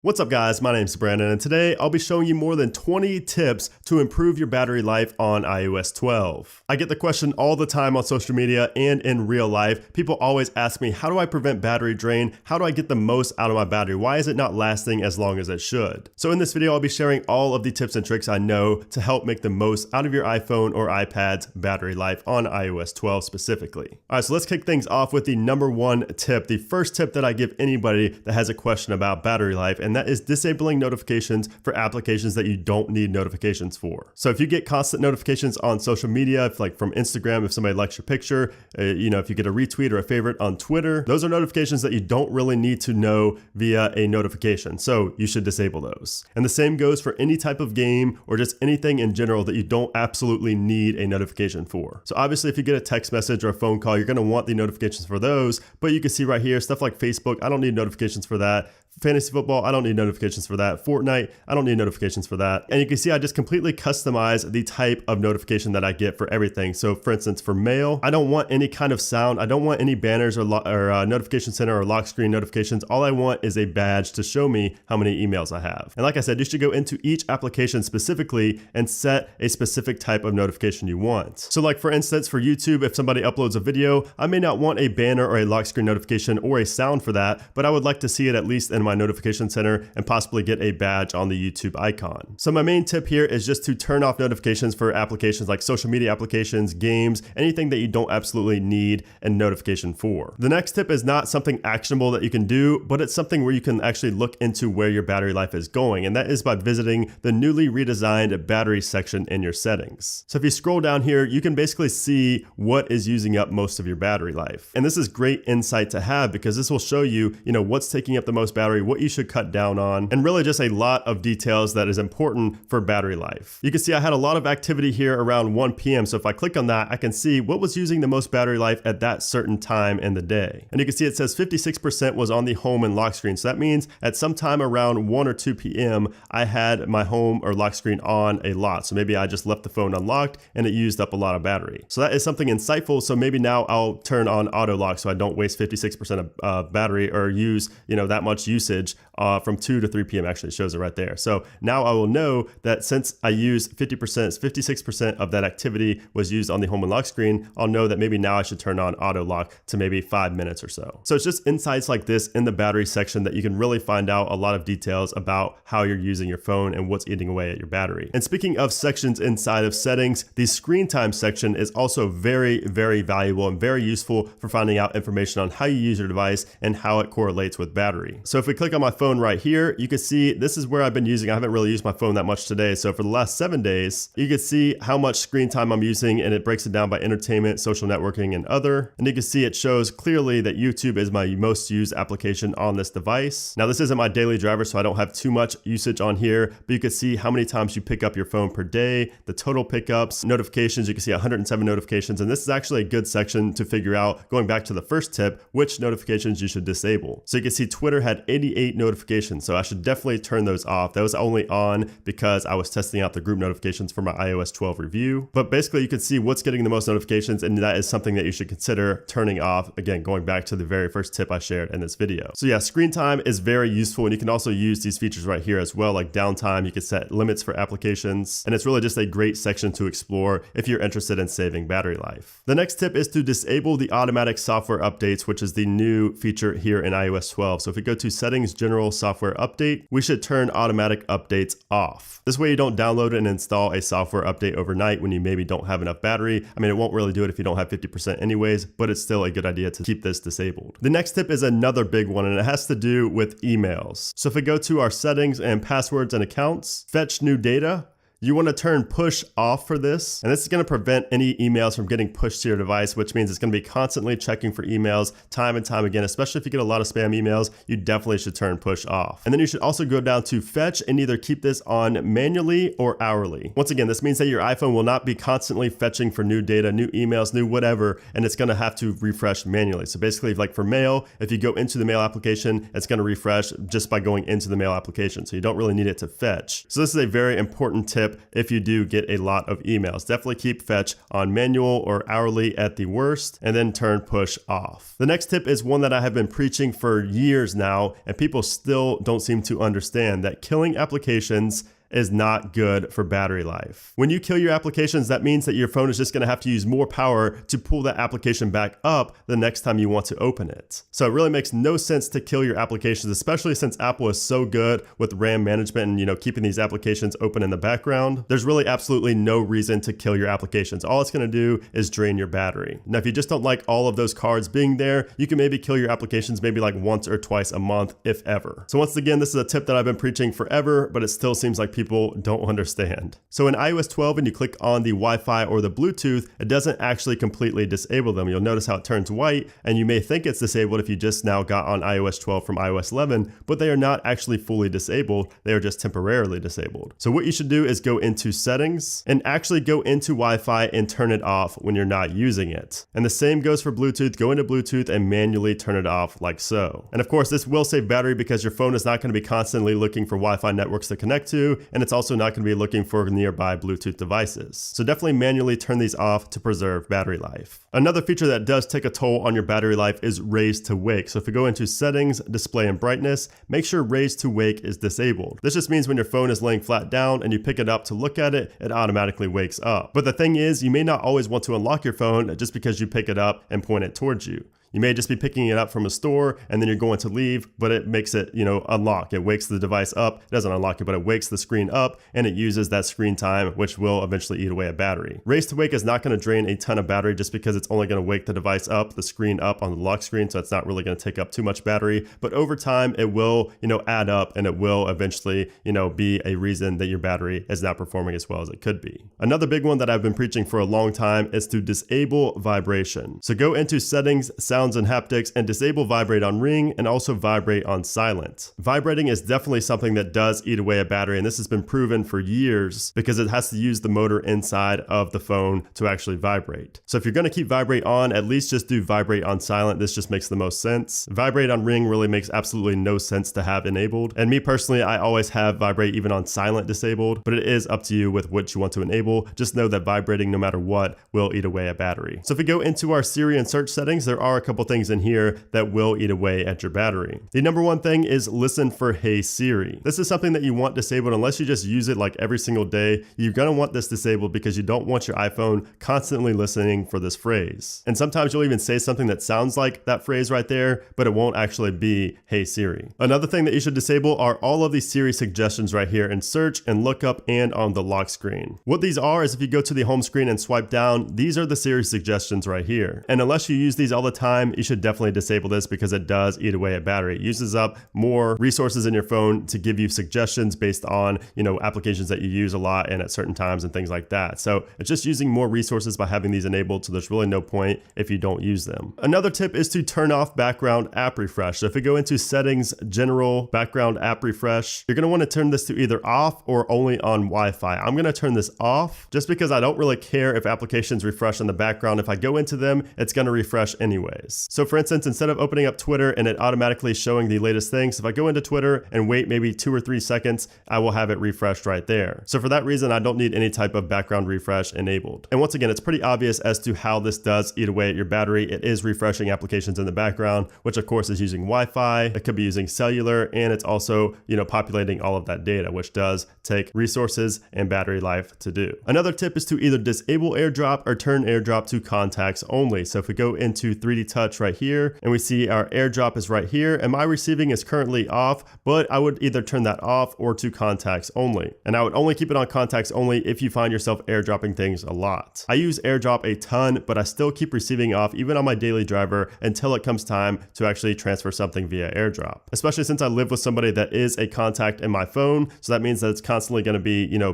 What's up guys, my name's Brandon and today I'll be showing you more than 20 tips to improve your battery life on iOS 12. I get the question all the time on social media and in real life. People always ask me, how do I prevent battery drain? How do I get the most out of my battery? Why is it not lasting as long as it should? So in this video, I'll be sharing all of the tips and tricks I know to help make the most out of your iPhone or iPad's battery life on iOS 12 specifically. All right, so let's kick things off with the number one tip, the first tip that I give anybody that has a question about battery life, and that is disabling notifications for applications that you don't need notifications for. So if you get constant notifications on social media, if like from Instagram, if somebody likes your picture, if you get a retweet or a favorite on Twitter, those are notifications that you don't really need to know via a notification. So you should disable those. And the same goes for any type of game or just anything in general that you don't absolutely need a notification for. So obviously if you get a text message or a phone call, you're going to want the notifications for those, but you can see right here, stuff like Facebook, I don't need notifications for that. Fantasy football, I don't need notifications for that. Fortnite, I don't need notifications for that. And you can see I just completely customize the type of notification that I get for everything. So for instance, for mail, I don't want any kind of sound. I don't want any banners or notification center or lock screen notifications. All I want is a badge to show me how many emails I have. And like I said, you should go into each application specifically and set a specific type of notification you want. So like for instance, for YouTube, if somebody uploads a video, I may not want a banner or a lock screen notification or a sound for that, but I would like to see it at least in my notification center and possibly get a badge on the YouTube icon. So my main tip here is just to turn off notifications for applications like social media applications, games, anything that you don't absolutely need a notification for. The next tip is not something actionable that you can do, but it's something where you can actually look into where your battery life is going, and that is by visiting the newly redesigned battery section in your settings. So if you scroll down here, you can basically see what is using up most of your battery life. And this is great insight to have because this will show you, what's taking up the most battery, what you should cut down on, and really just a lot of details that is important for battery life. You can see I had a lot of activity here around 1 p.m. So if I click on that, I can see what was using the most battery life at that certain time in the day. And you can see it says 56% was on the home and lock screen. So that means at some time around 1 or 2 p.m., I had my home or lock screen on a lot. So maybe I just left the phone unlocked and it used up a lot of battery. So that is something insightful. So maybe now I'll turn on auto lock so I don't waste 56% of battery or use, that much usage from 2 to 3 p.m. Actually, it shows it right there. So now I will know that since I used 56% of that activity was used on the home and lock screen, I'll know that maybe now I should turn on auto lock to maybe 5 minutes or so. So it's just insights like this in the battery section that you can really find out a lot of details about how you're using your phone and what's eating away at your battery. And speaking of sections inside of settings, the screen time section is also very, very valuable and very useful for finding out information on how you use your device and how it correlates with battery. So if we click on my phone right here, you can see this is where I've been using. I haven't really used my phone that much today. So for the last 7 days, you can see how much screen time I'm using, and it breaks it down by entertainment, social networking, and other. And you can see it shows clearly that YouTube is my most used application on this device. Now this isn't my daily driver, so I don't have too much usage on here, but you can see how many times you pick up your phone per day, the total pickups, notifications. You can see 107 notifications. And this is actually a good section to figure out, going back to the first tip, which notifications you should disable. So you can see Twitter had 88 notifications, so I should definitely turn those off. That was only on because I was testing out the group notifications for my iOS 12 review. But basically you can see what's getting the most notifications, and that is something that you should consider turning off. Again, going back to the very first tip I shared in this video. So yeah, screen time is very useful, and you can also use these features right here as well, like downtime. You can set limits for applications, and it's really just a great section to explore if you're interested in saving battery life. The next tip is to disable the automatic software updates, which is the new feature here in iOS 12. So if we go to settings, general software update, we should turn automatic updates off. This way you don't download and install a software update overnight when you maybe don't have enough battery. I mean, it won't really do it if you don't have 50% anyways, but it's still a good idea to keep this disabled. The next tip is another big one, and it has to do with emails. So if we go to our settings and passwords and accounts, fetch new data, you want to turn push off for this, and this is going to prevent any emails from getting pushed to your device, which means it's going to be constantly checking for emails time and time again. Especially if you get a lot of spam emails, you definitely should turn push off. And then you should also go down to fetch and either keep this on manually or hourly. Once again, this means that your iPhone will not be constantly fetching for new data, new emails, new whatever, and it's going to have to refresh manually. So basically, like for mail, if you go into the mail application, it's going to refresh just by going into the mail application. So you don't really need it to fetch. So this is a very important tip tip if you do get a lot of emails. Definitely keep fetch on manual or hourly at the worst, and then turn push off. The next tip is one that I have been preaching for years now, and people still don't seem to understand that killing applications is not good for battery life. When you kill your applications, that means that your phone is just gonna have to use more power to pull that application back up the next time you want to open it. So it really makes no sense to kill your applications, especially since Apple is so good with RAM management and keeping these applications open in the background. There's really absolutely no reason to kill your applications. All it's gonna do is drain your battery. Now, if you just don't like all of those cards being there, you can maybe kill your applications maybe like once or twice a month, if ever. So once again, this is a tip that I've been preaching forever, but it still seems like people don't understand. So in iOS 12, when you click on the Wi-Fi or the Bluetooth, it doesn't actually completely disable them. You'll notice how it turns white, and you may think it's disabled if you just now got on iOS 12 from iOS 11, but they are not actually fully disabled. They are just temporarily disabled. So what you should do is go into settings and actually go into Wi-Fi and turn it off when you're not using it. And the same goes for Bluetooth. Go into Bluetooth and manually turn it off like so. And of course, this will save battery because your phone is not going to be constantly looking for Wi-Fi networks to connect to, and it's also not going to be looking for nearby Bluetooth devices. So definitely manually turn these off to preserve battery life. Another feature that does take a toll on your battery life is raise to wake. So if you go into settings, display and brightness, make sure raise to wake is disabled. This just means when your phone is laying flat down and you pick it up to look at it, it automatically wakes up. But the thing is, you may not always want to unlock your phone just because you pick it up and point it towards you. You may just be picking it up from a store and then you're going to leave, but it makes it, unlock. It wakes the device up. It doesn't unlock it, but it wakes the screen up and it uses that screen time, which will eventually eat away at battery. Raise to wake is not going to drain a ton of battery just because it's only going to wake the device up, the screen up on the lock screen. So it's not really going to take up too much battery, but over time it will, add up and it will eventually, be a reason that your battery is not performing as well as it could be. Another big one that I've been preaching for a long time is to disable vibration. So go into settings, sounds and haptics, and disable vibrate on ring and also vibrate on silent. Vibrating is definitely something that does eat away a battery, and this has been proven for years because it has to use the motor inside of the phone to actually vibrate. So if you're going to keep vibrate on, at least just do vibrate on silent. This just makes the most sense. Vibrate on ring really makes absolutely no sense to have enabled. And me personally, I always have vibrate even on silent disabled, but it is up to you with what you want to enable. Just know that vibrating no matter what will eat away a battery. So if we go into our Siri and search settings, there are a couple things in here that will eat away at your battery. The number one thing is listen for Hey Siri. This is something that you want disabled unless you just use it like every single day. You're gonna want this disabled because you don't want your iPhone constantly listening for this phrase. And sometimes you'll even say something that sounds like that phrase right there, but it won't actually be Hey Siri. Another thing that you should disable are all of these Siri suggestions right here in search and lookup and on the lock screen. What these are is if you go to the home screen and swipe down, these are the Siri suggestions right here. And unless you use these all the time, you should definitely disable this because it does eat away at battery. It uses up more resources in your phone to give you suggestions based on, applications that you use a lot and at certain times and things like that. So it's just using more resources by having these enabled. So there's really no point if you don't use them. Another tip is to turn off background app refresh. So if we go into settings, general, background app refresh, you're going to want to turn this to either off or only on Wi-Fi. I'm going to turn this off just because I don't really care if applications refresh in the background. If I go into them, it's going to refresh anyways. So for instance, instead of opening up Twitter and it automatically showing the latest things, if I go into Twitter and wait maybe 2 or 3 seconds, I will have it refreshed right there. So for that reason, I don't need any type of background refresh enabled. And once again, it's pretty obvious as to how this does eat away at your battery. It is refreshing applications in the background, which of course is using Wi-Fi. It could be using cellular, and it's also, populating all of that data, which does take resources and battery life to do. Another tip is to either disable AirDrop or turn AirDrop to contacts only. So if we go into 3D Touch right here and we see our AirDrop is right here and my receiving is currently off, but I would either turn that off or to contacts only. And I would only keep it on contacts only if you find yourself AirDropping things a lot. I use AirDrop a ton, but I still keep receiving off even on my daily driver until it comes time to actually transfer something via AirDrop. Especially since I live with somebody that is a contact in my phone, so that means that it's constantly going to be,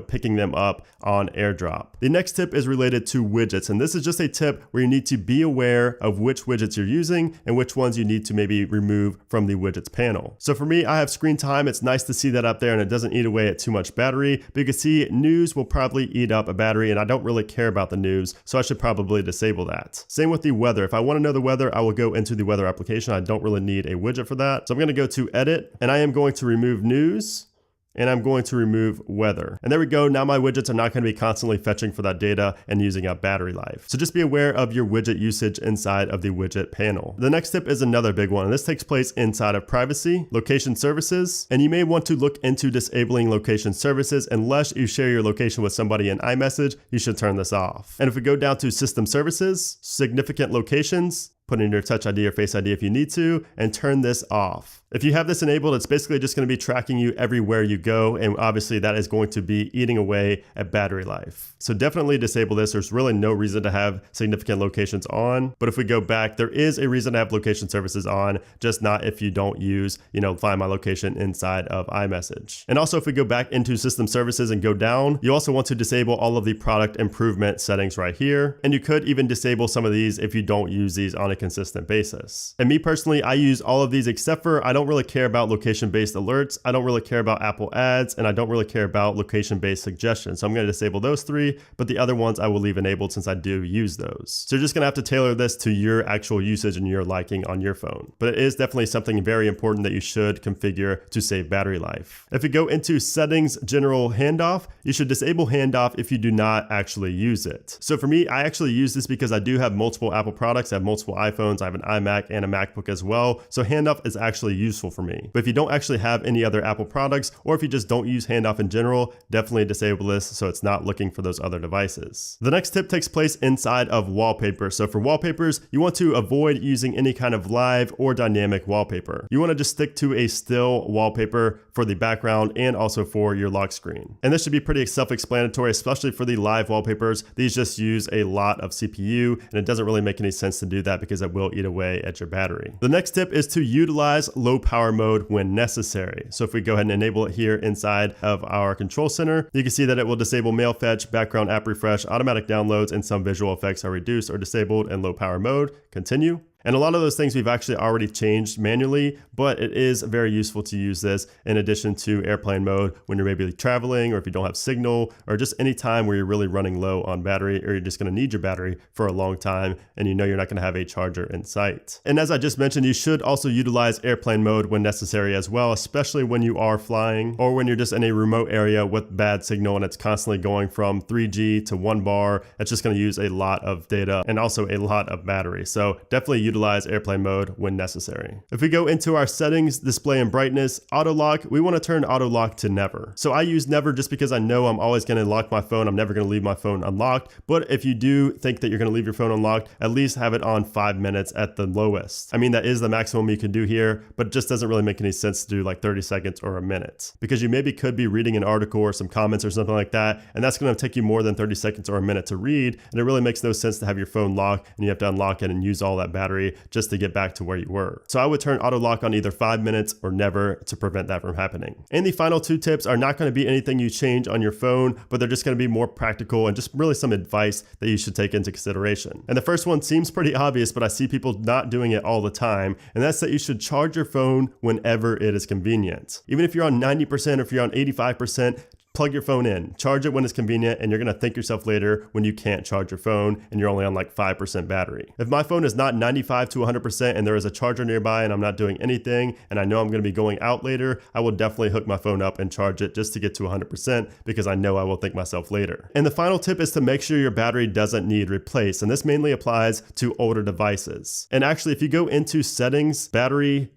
picking them up on AirDrop. The next tip is related to widgets, and this is just a tip where you need to be aware of which widgets you're using and which ones you need to maybe remove from the widgets panel. So for me, I have screen time. It's nice to see that up there and it doesn't eat away at too much battery, but you can see news will probably eat up a battery and I don't really care about the news, so I should probably disable that. Same with the weather. If I want to know the weather, I will go into the weather application. I don't really need a widget for that. So I'm going to go to edit and I am going to remove news. and I'm going to remove weather. And there we go. Now my widgets are not going to be constantly fetching for that data and using up battery life. So just be aware of your widget usage inside of the widget panel. The next tip is another big one, and this takes place inside of privacy, location services, and you may want to look into disabling location services. Unless you share your location with somebody in iMessage, you should turn this off. And if we go down to system services, significant locations, put in your Touch ID or Face ID if you need to, and turn this off. If you have this enabled, it's basically just going to be tracking you everywhere you go, and obviously that is going to be eating away at battery life. So definitely disable this. There's really no reason to have significant locations on, but if we go back, there is a reason to have location services on, just not if you don't use, Find My Location inside of iMessage. And also if we go back into system services and go down, you also want to disable all of the product improvement settings right here, and you could even disable some of these if you don't use these on a consistent basis. And me personally, I use all of these except for I don't really care about location-based alerts, I don't really care about Apple ads, and I don't really care about location-based suggestions. So I'm going to disable those three, but the other ones I will leave enabled since I do use those. So you're just going to have to tailor this to your actual usage and your liking on your phone. But it is definitely something very important that you should configure to save battery life. If you go into settings, general handoff, you should disable handoff if you do not actually use it. So for me, I actually use this because I do have multiple Apple products, I have multiple iPhones, I have an iMac and a MacBook as well. So handoff is actually useful for me. But if you don't actually have any other Apple products, or if you just don't use handoff in general, definitely disable this so it's not looking for those other devices. The next tip takes place inside of wallpaper. So for wallpapers, you want to avoid using any kind of live or dynamic wallpaper. You want to just stick to a still wallpaper for the background and also for your lock screen. And this should be pretty self-explanatory, especially for the live wallpapers. These just use a lot of CPU, and it doesn't really make any sense to do that because it will eat away at your battery. The next tip is to utilize low power mode when necessary. So if we go ahead and enable it here inside of our control center, you can see that it will disable mail fetch, background app refresh, automatic downloads, and some visual effects are reduced or disabled in low power mode. Continue. And a lot of those things we've actually already changed manually, but it is very useful to use this in addition to airplane mode when you're maybe traveling, or if you don't have signal, or just any time where you're really running low on battery, or you're just going to need your battery for a long time and you know you're not going to have a charger in sight. And as I just mentioned, you should also utilize airplane mode when necessary as well, especially when you are flying or when you're just in a remote area with bad signal and it's constantly going from 3G to 1 bar. It's just going to use a lot of data and also a lot of battery. So definitely utilize airplane mode when necessary. If we go into our settings, display and brightness, auto lock, we want to turn auto lock to never. So I use never just because I know I'm always going to lock my phone. I'm never going to leave my phone unlocked. But if you do think that you're going to leave your phone unlocked, at least have it on 5 minutes at the lowest. I mean, that is the maximum you can do here, but it just doesn't really make any sense to do like 30 seconds or a minute, because you maybe could be reading an article or some comments or something like that, and that's going to take you more than 30 seconds or a minute to read, and it really makes no sense to have your phone locked and you have to unlock it and use all that battery just to get back to where you were. So I would turn auto lock on either 5 minutes or never to prevent that from happening. And the final two tips are not going to be anything you change on your phone, but they're just going to be more practical and just really some advice that you should take into consideration. And the first one seems pretty obvious, but I see people not doing it all the time, and that's that you should charge your phone whenever it is convenient. Even if you're on 90% or if you're on 85%, plug your phone in, charge it when it's convenient, and you're gonna thank yourself later when you can't charge your phone and you're only on like 5% battery. If my phone is not 95 to 100% and there is a charger nearby and I'm not doing anything and I know I'm gonna be going out later, I will definitely hook my phone up and charge it just to get to 100% because I know I will thank myself later. And the final tip is to make sure your battery doesn't need replaced, and this mainly applies to older devices. And actually, if you go into settings, battery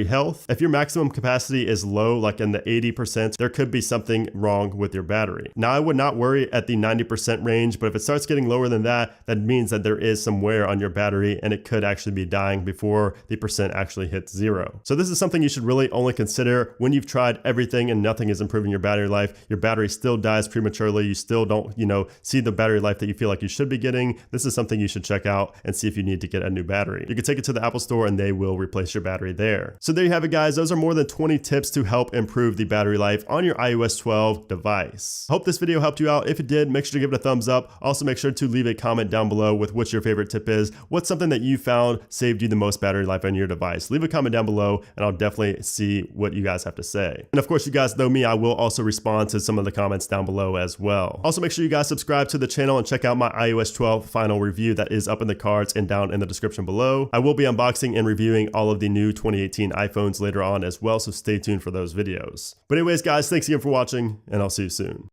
health, if your maximum capacity is low, like in the 80%, there could be something wrong with your battery. Now, I would not worry at the 90% range, but if it starts getting lower than that, that means that there is some wear on your battery and it could actually be dying before the percent actually hits 0. So this is something you should really only consider when you've tried everything and nothing is improving your battery life. Your battery still dies prematurely. You still don't, see the battery life that you feel like you should be getting. This is something you should check out and see if you need to get a new battery. You can take it to the Apple Store and they will replace your battery there. So there you have it, guys. Those are more than 20 tips to help improve the battery life on your iOS 12 device. I hope this video helped you out. If it did, make sure to give it a thumbs up. Also, make sure to leave a comment down below with what your favorite tip is. What's something that you found saved you the most battery life on your device? Leave a comment down below and I'll definitely see what you guys have to say. And of course, you guys know me, I will also respond to some of the comments down below as well. Also, make sure you guys subscribe to the channel and check out my iOS 12 final review that is up in the cards and down in the description below. I will be unboxing and reviewing all of the new 2018 2018 iPhones later on as well, so stay tuned for those videos. But anyways, guys, thanks again for watching, and I'll see you soon.